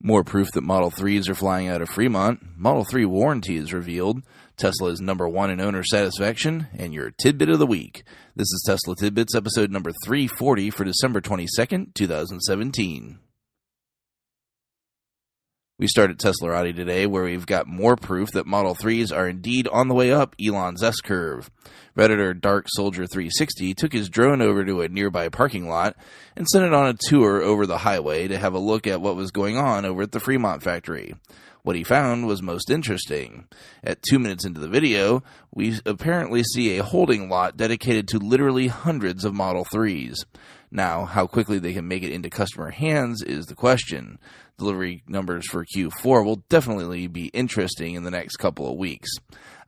More proof that Model 3s are flying out of Fremont. Model 3 warranty is revealed. Tesla is #1 in owner satisfaction, and your Tidbit of the Week. This is Tesla Tidbits, episode number 340 for December 22nd, 2017. We start at Tesla Rotti today, where we've got more proof that Model 3s are indeed on the way up Elon's S-curve. Redditor Dark Soldier 360 took his drone over to a nearby parking lot and sent it on a tour over the highway to have a look at what was going on over at the Fremont factory. What he found was most interesting. At 2 minutes into the video, we apparently see a holding lot dedicated to literally hundreds of Model 3s. Now, how quickly they can make it into customer hands is the question. Delivery numbers for Q4 will definitely be interesting in the next couple of weeks.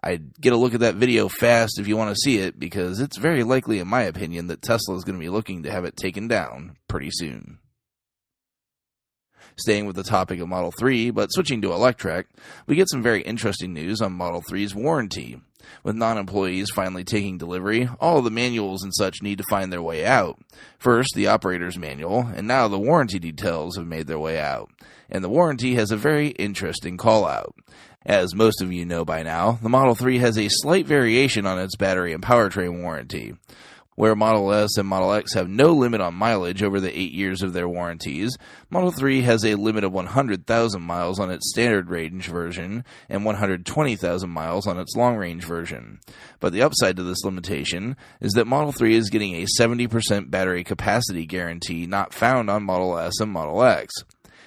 I'd get a look at that video fast if you want to see it, because it's very likely, in my opinion, that Tesla is going to be looking to have it taken down pretty soon. Staying with the topic of Model 3, but switching to electric, we get some very interesting news on Model 3's warranty. With non-employees finally taking delivery, all the manuals and such need to find their way out. First, the operator's manual, and now the warranty details have made their way out. And the warranty has a very interesting call-out. As most of you know by now, the Model 3 has a slight variation on its battery and powertrain warranty. Where Model S and Model X have no limit on mileage over the 8 years of their warranties, Model 3 has a limit of 100,000 miles on its standard range version and 120,000 miles on its long-range version. But the upside to this limitation is that Model 3 is getting a 70% battery capacity guarantee not found on Model S and Model X.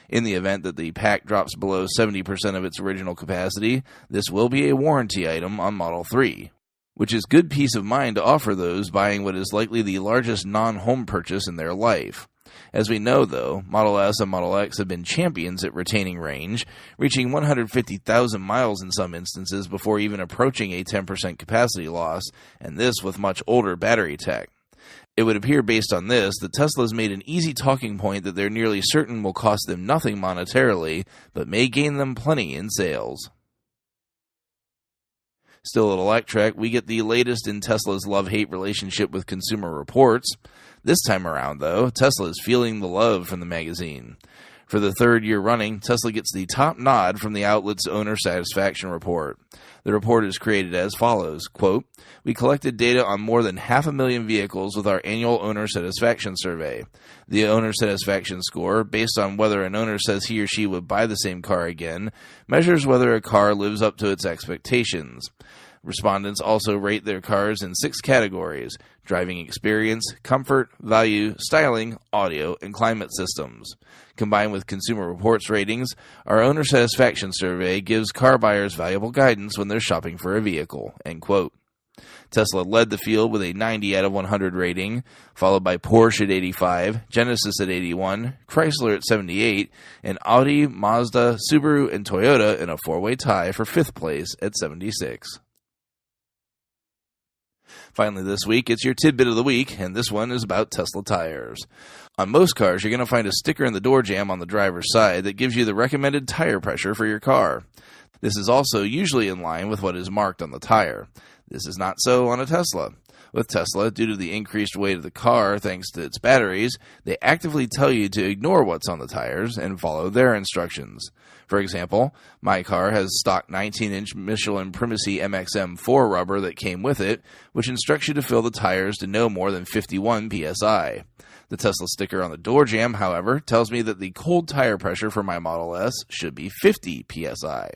In the event that the pack drops below 70% of its original capacity, this will be a warranty item on Model 3. Which is good peace of mind to offer those buying what is likely the largest non-home purchase in their life. As we know, though, Model S and Model X have been champions at retaining range, reaching 150,000 miles in some instances before even approaching a 10% capacity loss, and this with much older battery tech. It would appear based on this that Tesla has made an easy talking point that they're nearly certain will cost them nothing monetarily, but may gain them plenty in sales. Still at Electrek, we get the latest in Tesla's love-hate relationship with Consumer Reports. This time around, though, Tesla is feeling the love from the magazine. For the third year running, Tesla gets the top nod from the outlet's owner satisfaction report. The report is created as follows, quote, "We collected data on more than 500,000 vehicles with our annual owner satisfaction survey. The owner satisfaction score, based on whether an owner says he or she would buy the same car again, measures whether a car lives up to its expectations. Respondents also rate their cars in 6 categories: driving experience, comfort, value, styling, audio, and climate systems. Combined with Consumer Reports ratings, our owner satisfaction survey gives car buyers valuable guidance when they're shopping for a vehicle." End quote. Tesla led the field with a 90 out of 100 rating, followed by Porsche at 85, Genesis at 81, Chrysler at 78, and Audi, Mazda, Subaru, and Toyota in a 4-way tie for 5th place at 76. Finally this week, it's your Tidbit of the Week, and this one is about Tesla tires. On most cars, you're going to find a sticker in the door jamb on the driver's side that gives you the recommended tire pressure for your car. This is also usually in line with what is marked on the tire. This is not so on a Tesla. With Tesla, due to the increased weight of the car thanks to its batteries, they actively tell you to ignore what's on the tires and follow their instructions. For example, my car has stock 19-inch Michelin Primacy MXM4 rubber that came with it, which instructs you to fill the tires to no more than 51 psi. The Tesla sticker on the door jamb, however, tells me that the cold tire pressure for my Model S should be 50 psi.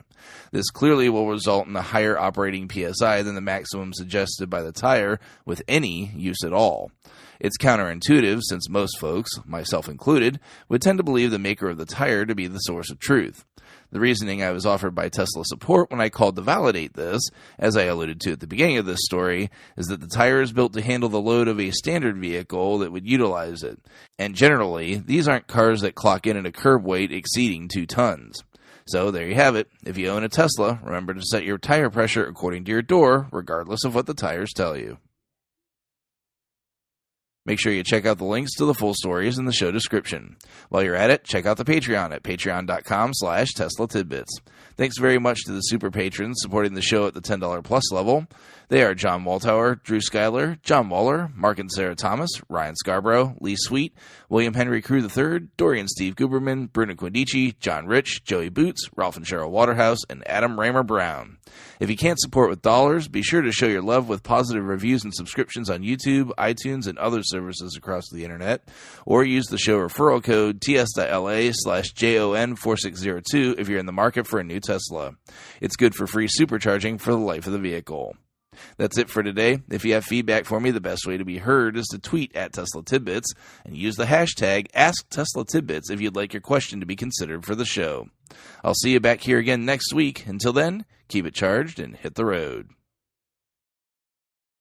This clearly will result in a higher operating psi than the maximum suggested by the tire with any use at all. It's counterintuitive since most folks, myself included, would tend to believe the maker of the tire to be the source of truth. The reasoning I was offered by Tesla support when I called to validate this, as I alluded to at the beginning of this story, is that the tire is built to handle the load of a standard vehicle that would utilize it. And generally, these aren't cars that clock in at a curb weight exceeding 2 tons. So there you have it. If you own a Tesla, remember to set your tire pressure according to your door, regardless of what the tires tell you. Make sure you check out the links to the full stories in the show description. While you're at it, check out the Patreon at patreon.com/Tesla Tidbits. Thanks very much to the super patrons supporting the show at the $10 plus level. They are John Waltauer, Drew Schuyler, John Waller, Mark and Sarah Thomas, Ryan Scarborough, Lee Sweet, William Henry Crew III, Dorian Steve Guberman, Bruno Quindici, John Rich, Joey Boots, Ralph and Cheryl Waterhouse, and Adam Raymer Brown. If you can't support with dollars, be sure to show your love with positive reviews and subscriptions on YouTube, iTunes, and other services across the internet, or use the show referral code TS.LA/JON4602 if you're in the market for a new Tesla. It's good for free supercharging for the life of the vehicle. That's it for today. If you have feedback for me, the best way to be heard is to tweet at Tesla Tidbits and use the hashtag AskTeslaTidbits if you'd like your question to be considered for the show. I'll see you back here again next week. Until then, keep it charged and hit the road.